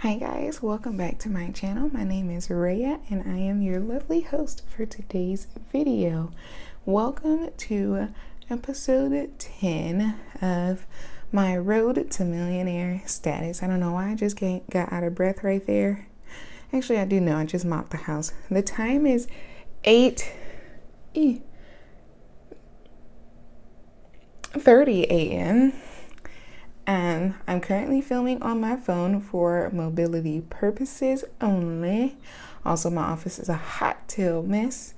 Hi guys, welcome back to my channel. My name is Raya and I am your lovely host for today's video. Welcome to episode 10 of my road to millionaire status. I don't know why I just got out of breath right there. Actually, I do know, I just mopped the house. The time is 8:30 a.m. and I'm currently filming on my phone for mobility purposes only. Also, my office is a hot tail mess.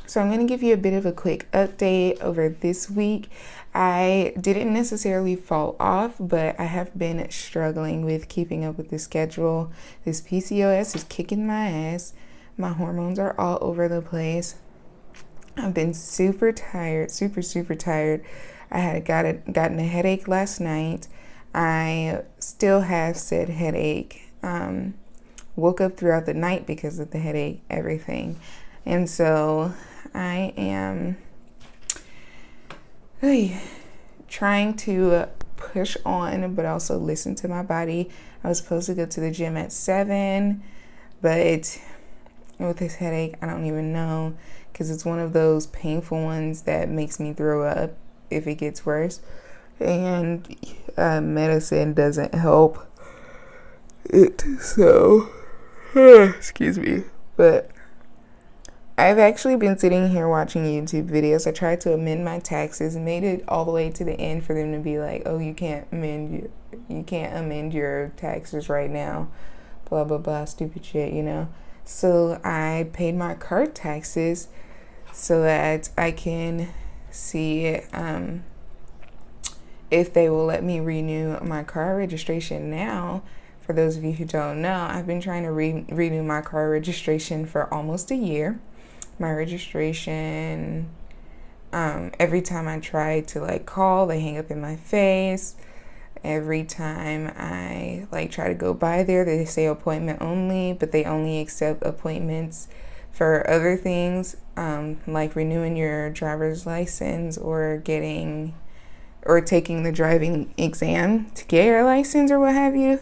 So I'm going to give you a bit of a quick update over this week. I didn't necessarily fall off, but I have been struggling with keeping up with the schedule. This PCOS is kicking my ass. My hormones are all over the place. I've been super tired, super tired. I had gotten a headache last night. I still have said headache. Woke up throughout the night because of the headache, everything. And so I am trying to push on, but also listen to my body. I was supposed to go to the gym at 7, but with this headache, I don't even know, because it's one of those painful ones that makes me throw up if it gets worse, and medicine doesn't help it, so excuse me. But I've actually been sitting here watching YouTube videos. I tried to amend my taxes, made it all the way to the end for them to be like, oh, you can't amend your taxes right now, blah blah blah, stupid shit, you know. So I paid my car taxes so that I can see if they will let me renew my car registration now. For those of you who don't know, I've been trying to renew my car registration for almost a year. My registration, every time I try to call, they hang up in my face. Every time I try to go by there, they say appointment only, but they only accept appointments for other things, like renewing your driver's license or taking the driving exam to get your license or what have you.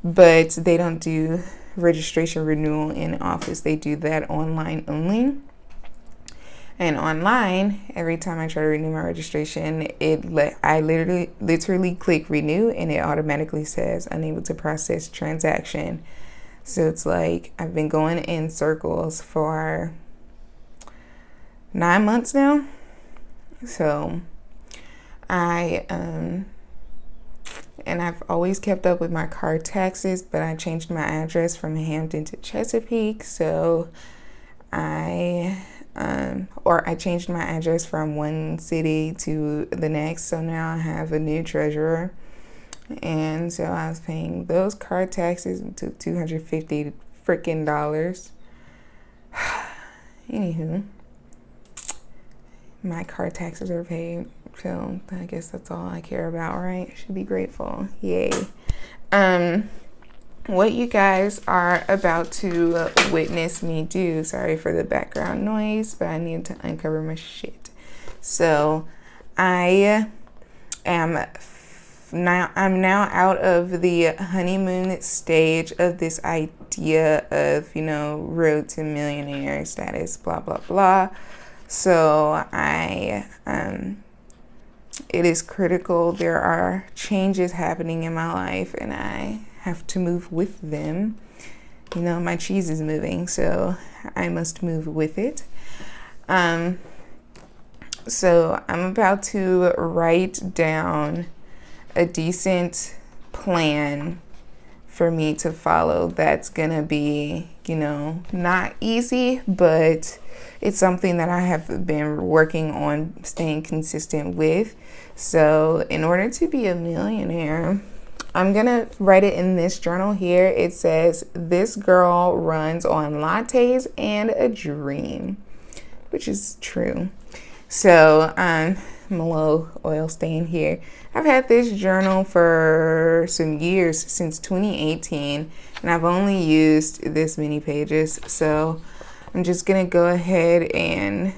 But they don't do registration renewal in office. They do that online only. And online, every time I try to renew my registration, I literally click renew and it automatically says unable to process transaction. So it's like I've been going in circles for 9 months now. So and I've always kept up with my car taxes, but I changed my address from Hampton to Chesapeake. So I changed my address from one city to the next. So now I have a new treasurer. And so I was paying those car taxes to $250 freaking dollars. Anywho, my car taxes are paid, so I guess that's all I care about, right? I should be grateful. Yay. What you guys are about to witness me do, sorry for the background noise, but I need to uncover my shit. So I'm now out of the honeymoon stage of this idea of, road to millionaire status, blah, blah, blah. So it is critical. There are changes happening in my life and I have to move with them. My cheese is moving, so I must move with it. So I'm about to write down a decent plan for me to follow that's gonna be, not easy, but it's something that I have been working on staying consistent with. So in order to be a millionaire, I'm gonna write it in this journal here. It says, this girl runs on lattes and a dream, which is true. So I'm a little oil stain here. I've had this journal for some years, since 2018, and I've only used this many pages. So I'm just gonna go ahead and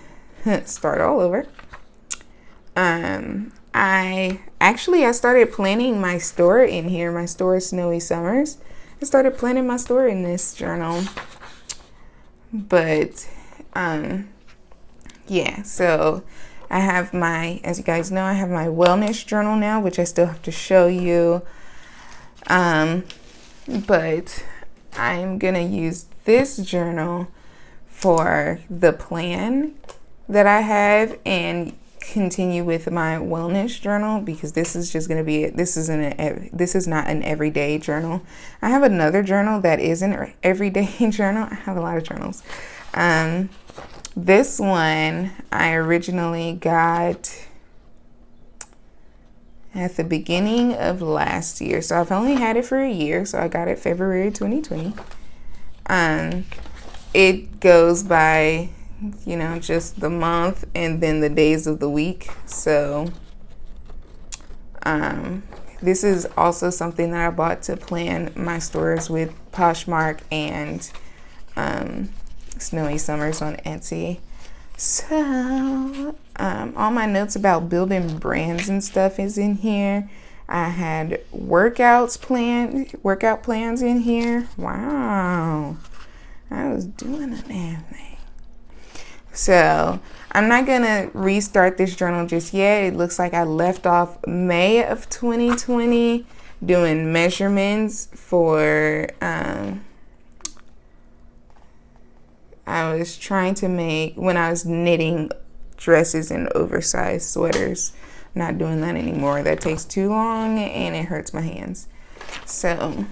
start all over. I started planning my store in here. My store, Snowy Summers. I started planning my store in this journal. But yeah, so I have my, as you guys know, I have my wellness journal now, which I still have to show you. But I'm gonna use this journal for the plan that I have and continue with my wellness journal, because this is just going to be this is not an everyday journal. I have another journal that is an everyday journal. I have a lot of journals. This one I originally got at the beginning of last year, so I've only had it for a year. So I got it February 2020. It goes by, you know, just the month and then the days of the week. So this is also something that I bought to plan my stores with Poshmark and Snowy Summers on Etsy. So all my notes about building brands and stuff is in here. I had workout plans in here. Wow, I was doing an everything. So I'm not gonna restart this journal just yet. It looks like I left off May of 2020 doing measurements for I was trying to make, when I was knitting dresses and oversized sweaters. I'm not doing that anymore. That takes too long and it hurts my hands. So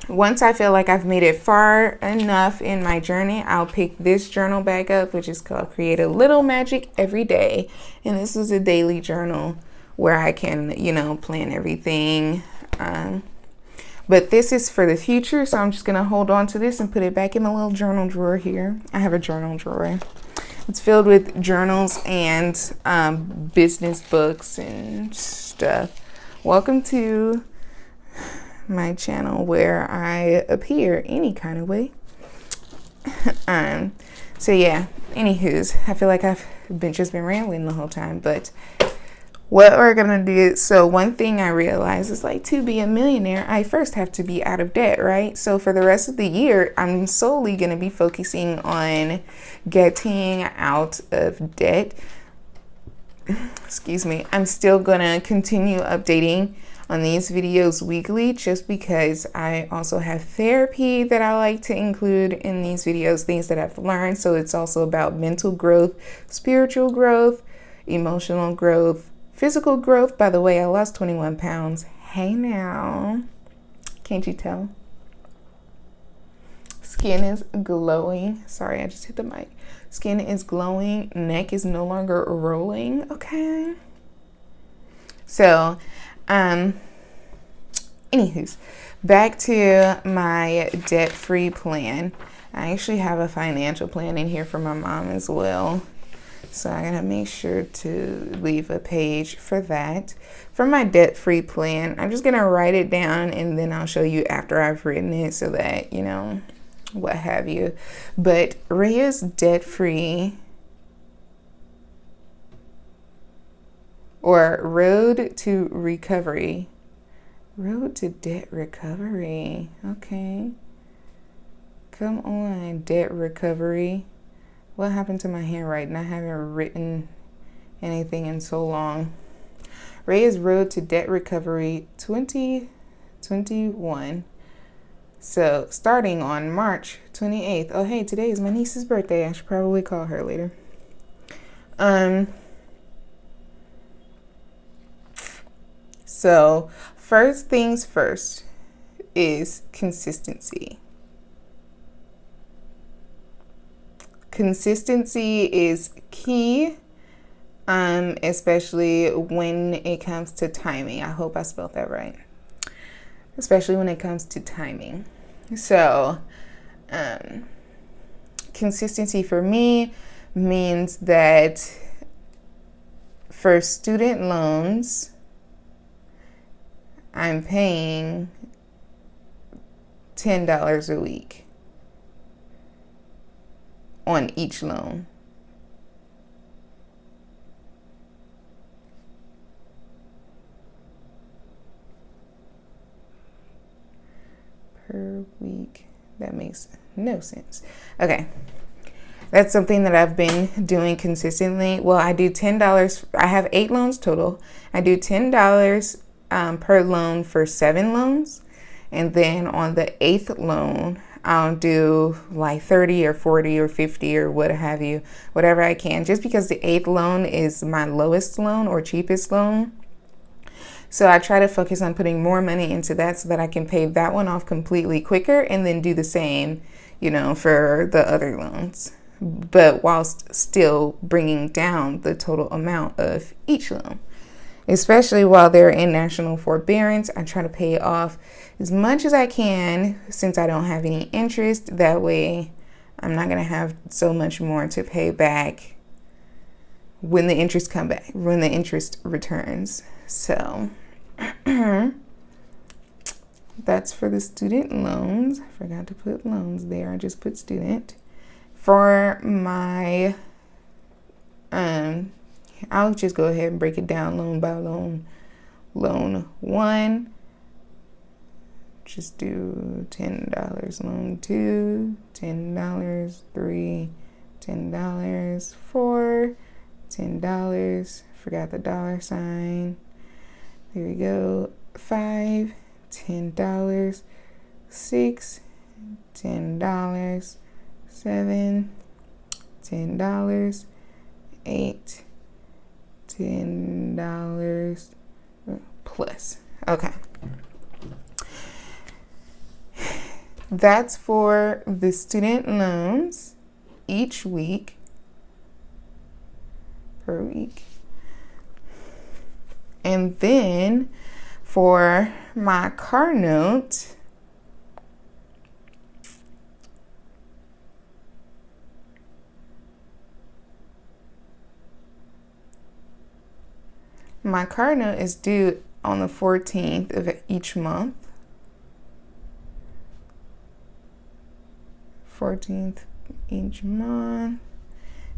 once I feel like I've made it far enough in my journey, I'll pick this journal back up, which is called Create a Little Magic Every Day. And this is a daily journal where I can, you know, plan everything. But this is for the future, so I'm just going to hold on to this and put it back in my little journal drawer here. I have a journal drawer. It's filled with journals and business books and stuff. Welcome to my channel where I appear any kind of way. So yeah, anywho's, I feel like I've just been rambling the whole time, but what we're gonna do, so one thing I realized is, like, to be a millionaire, I first have to be out of debt, right? So for the rest of the year, I'm solely gonna be focusing on getting out of debt. Excuse me. I'm still gonna continue updating on these videos weekly, just because I also have therapy that I like to include in these videos, things that I've learned. So it's also about mental growth, spiritual growth, emotional growth, physical growth. By the way, I lost 21 pounds. Hey now, can't you tell? Skin is glowing. Sorry, I just hit the mic. Skin is glowing. Neck is no longer rolling. Okay. So, anywho's, back to my debt-free plan. I actually have a financial plan in here for my mom as well. So I'm gonna make sure to leave a page for that. For my debt-free plan, I'm just gonna write it down and then I'll show you after I've written it, so that, you know, what have you. But Rhea's debt-free, or road to recovery. Road to debt recovery. Okay. Come on, debt recovery. What happened to my handwriting? I haven't written anything in so long. Rhea's Road to Debt Recovery 2021. So starting on March 28th. Oh, hey, today is my niece's birthday. I should probably call her later. So first things first is consistency. Consistency is key, especially when it comes to timing. I hope I spelled that right. Especially when it comes to timing. So, consistency for me means that for student loans, I'm paying $10 a week on each loan. per week. That makes no sense. Okay. That's something that I've been doing consistently. Well, I do $10. I have 8 loans total. I do $10 per loan for 7 loans. And then on the 8th loan, I'll do like 30 or 40 or 50 or what have you, whatever I can, just because the 8th loan is my lowest loan or cheapest loan. So I try to focus on putting more money into that so that I can pay that one off completely quicker and then do the same, for the other loans, but whilst still bringing down the total amount of each loan. Especially while they're in national forbearance, I try to pay off as much as I can since I don't have any interest. That way, I'm not going to have so much more to pay back when the interest when the interest returns. So that's for the student loans. I forgot to put loans there. I just put student. For my I'll just go ahead and break it down loan by loan. Loan 1, just do $10. Loan 2, $10. 3, $10. 4, $10. Forgot the dollar sign. There we go. 5, $10. 6, $10. 7, $10. 8, $10 plus. Okay. That's for the student loans each week, per week. And then for my car note, my car note is due on the 14th of each month. 14th each month.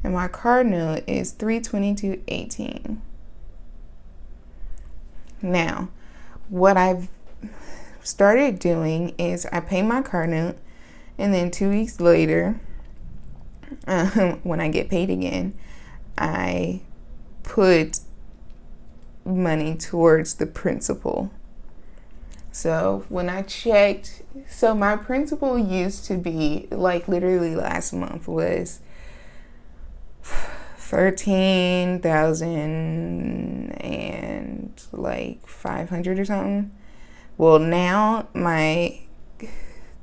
And my car note is $322.18. Now, what I've started doing is I pay my car note, and then 2 weeks later, when I get paid again, I put money towards the principal. So when I checked, so my principal used to be, like, literally last month was $13,000 and like 500 or something. Well, now my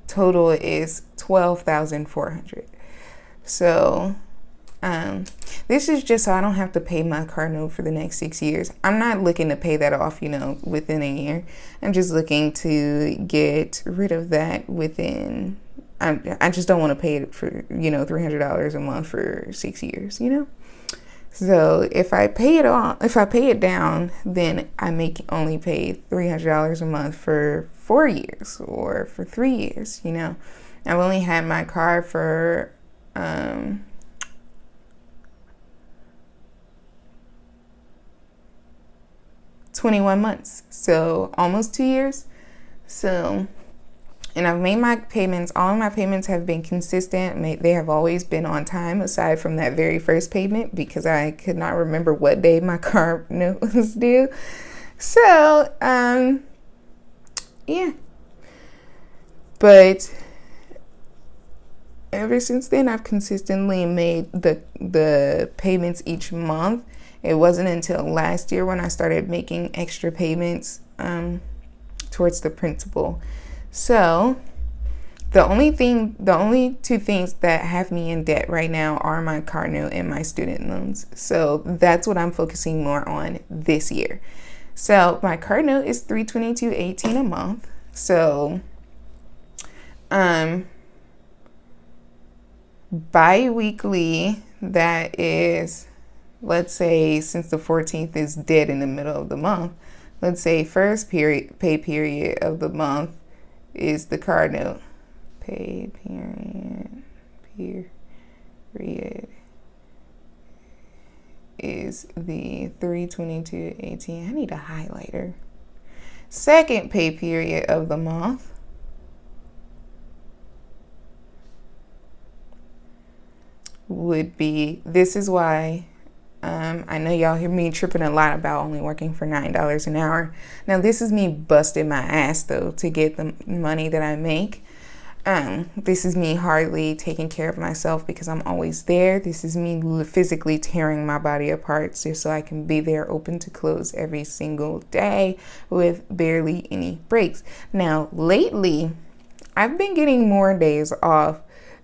total is $12,400. So this is just so I don't have to pay my car note for the next 6 years. I'm not looking to pay that off, within a year. I'm just looking to get rid of that within. I just don't want to pay it for, $300 a month for 6 years, So if I pay it down, then I only pay $300 a month for 4 years or for 3 years, I've only had my car for 21 months, so almost 2 years. So, and I've made my payments. All of my payments have been consistent. They have always been on time, aside from that very first payment, because I could not remember what day my car note was due. So, yeah. But ever since then, I've consistently made the payments each month. It wasn't until last year when I started making extra payments towards the principal. So the only two things that have me in debt right now are my car note and my student loans. So that's what I'm focusing more on this year. So my car note is $322.18 a month. So bi-weekly, that is, let's say, since the 14th is dead in the middle of the month, let's say first pay period of the month is the car note. Pay period is the $322.18. I need a highlighter. Second pay period of the month would be, this is why I know y'all hear me tripping a lot about only working for $9 an hour. Now, this is me busting my ass, though, to get the money that I make. This is me hardly taking care of myself because I'm always there. This is me physically tearing my body apart just so I can be there open to close every single day with barely any breaks. Now, lately, I've been getting more days off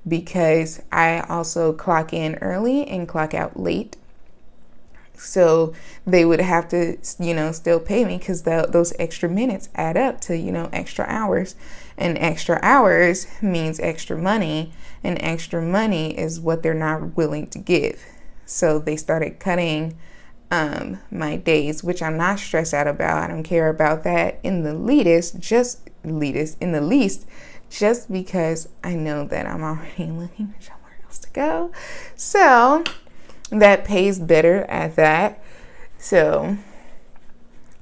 because I also clock in early and clock out late. So they would have to, still pay me because those extra minutes add up to, extra hours. And extra hours means extra money. And extra money is what they're not willing to give. So they started cutting my days, which I'm not stressed out about. I don't care about that in the least, just because I know that I'm already looking for somewhere else to go. So that pays better at that. So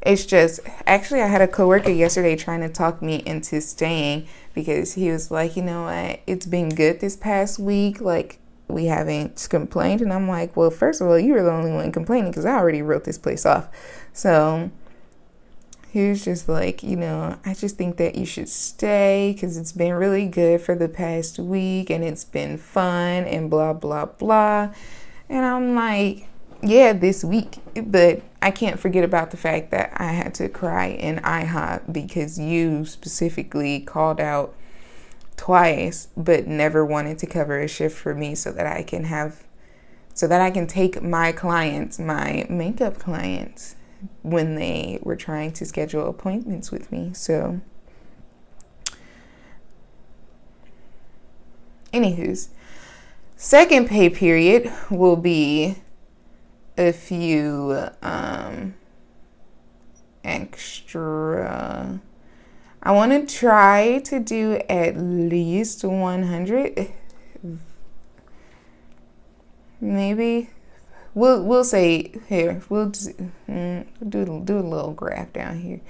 it's just, actually, I had a coworker yesterday trying to talk me into staying because he was like, you know what, it's been good this past week. Like, we haven't complained. And I'm like, well, first of all, you were the only one complaining because I already wrote this place off. So he was just like, I just think that you should stay because it's been really good for the past week and it's been fun and blah, blah, blah. And I'm like, yeah, this week, but I can't forget about the fact that I had to cry in IHOP because you specifically called out twice, but never wanted to cover a shift for me so that I can take my clients, my makeup clients, when they were trying to schedule appointments with me. So, anywho's. Second pay period will be a few extra. I want to try to do at least 100. Maybe we'll say here. We'll just, do a little graph down here.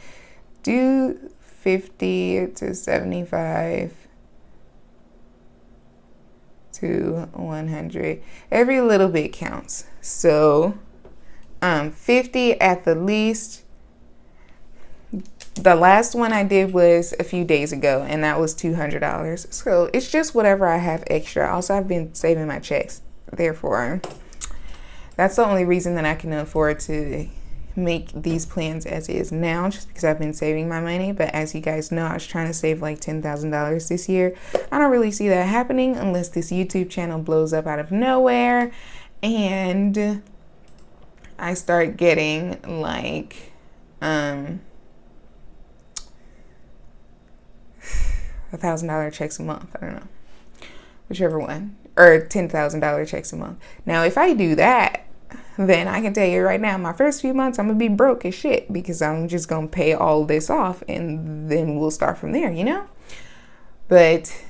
Do 50 to 75. To 100. Every little bit counts. So 50 at the least. The last one I did was a few days ago, and that was $200. So it's just whatever I have extra. Also, I've been saving my checks. Therefore, that's the only reason that I can afford to make these plans as is now, just because I've been saving my money. But as you guys know, I was trying to save like $10,000 this year. I don't really see that happening unless this YouTube channel blows up out of nowhere and I start getting like $1,000 checks a month. I don't know, whichever one, or $10,000 checks a month. Now, if I do that, then I can tell you right now, my first few months, I'm going to be broke as shit because I'm just going to pay all this off and then we'll start from there, But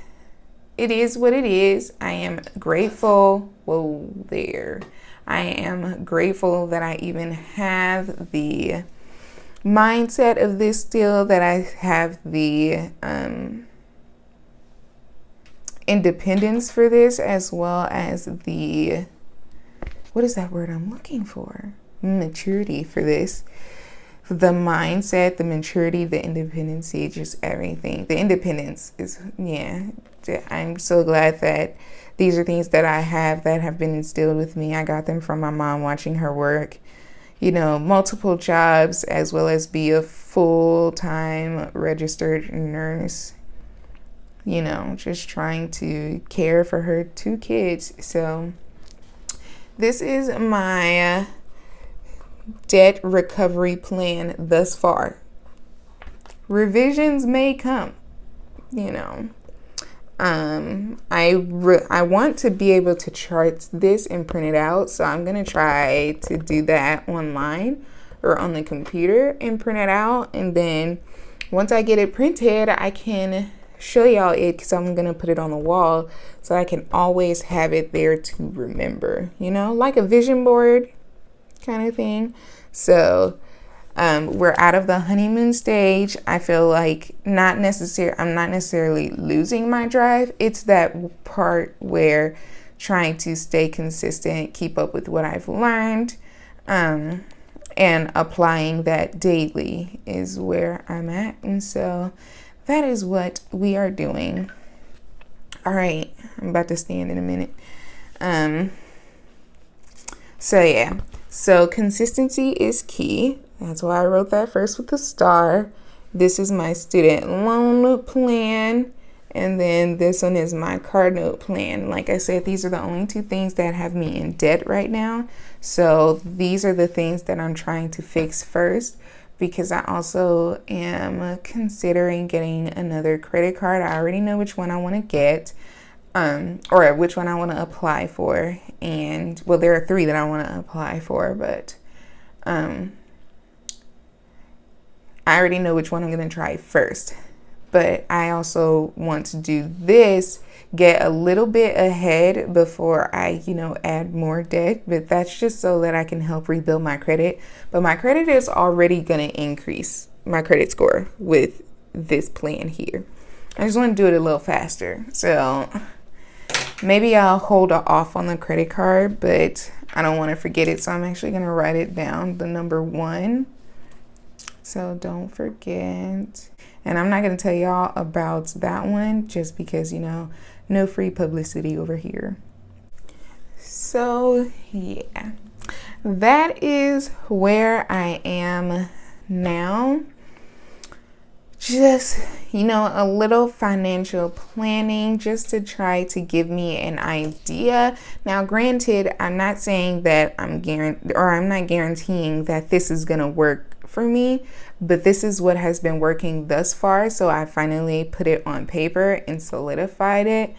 it is what it is. I am grateful. I am grateful that I even have the mindset of this still, that I have the independence for this, as well as the, what is that word I'm looking for? Maturity for this. The mindset, the maturity, the independency, just everything. The independence is, I'm so glad that these are things that I have that have been instilled with me. I got them from my mom, watching her work, multiple jobs, as well as be a full-time registered nurse, just trying to care for her 2 kids. So this is my debt recovery plan thus far. Revisions may come, I want to be able to chart this and print it out, so I'm going to try to do that online or on the computer and print it out, and then once I get it printed, I can show y'all it, because I'm going to put it on the wall so I can always have it there to remember, like a vision board kind of thing. So we're out of the honeymoon stage. I feel like I'm not necessarily losing my drive. It's that part where trying to stay consistent, keep up with what I've learned, and applying that daily is where I'm at. And so that is what we are doing. All right, I'm about to stand in a minute. So consistency is key. That's why I wrote that first with a star. This is my student loan plan. And then this one is my car note plan. Like I said, these are the only two things that have me in debt right now. So these are the things that I'm trying to fix first, because I also am considering getting another credit card. I already know which one I want to get, or which one I want to apply for. And well, there are 3 that I want to apply for, but I already know which one I'm going to try first. But I also want to do this, get a little bit ahead before I, add more debt. But that's just so that I can help rebuild my credit. But my credit is already going to increase, my credit score, with this plan here. I just want to do it a little faster. So maybe I'll hold off on the credit card, but I don't want to forget it. So I'm actually going to write it down, the number 1. So don't forget. And I'm not going to tell y'all about that one just because, no free publicity over here. So, yeah, that is where I am now. Just, a little financial planning just to try to give me an idea. Now, granted, I'm not saying that I'm not guaranteeing that this is going to work for me, but this is what has been working thus far. So I finally put it on paper and solidified it.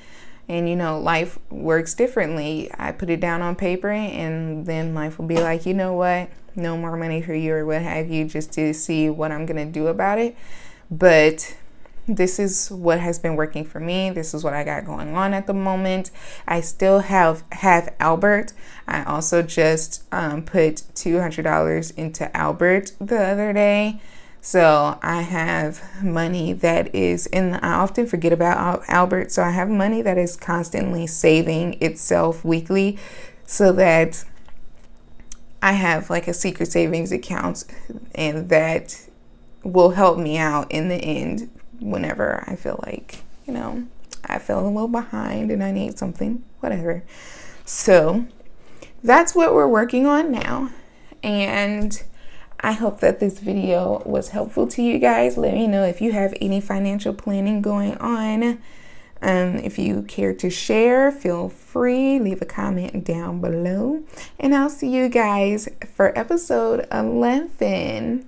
And life works differently. I put it down on paper, and then life will be like, you know what, no more money for you or what have you, just to see what I'm gonna do about it. But this is what has been working for me. This is what I got going on at the moment. I still have Albert. I also just put $200 into Albert the other day. So I have money that is I often forget about Albert. So I have money that is constantly saving itself weekly, so that I have like a secret savings account, and that will help me out in the end whenever I feel like, I fell a little behind and I need something, whatever. So that's what we're working on now. And I hope that this video was helpful to you guys. Let me know if you have any financial planning going on. If you care to share, feel free, leave a comment down below. And I'll see you guys for episode 11.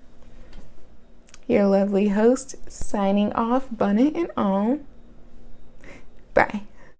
Your lovely host signing off, Bunny and all. Bye.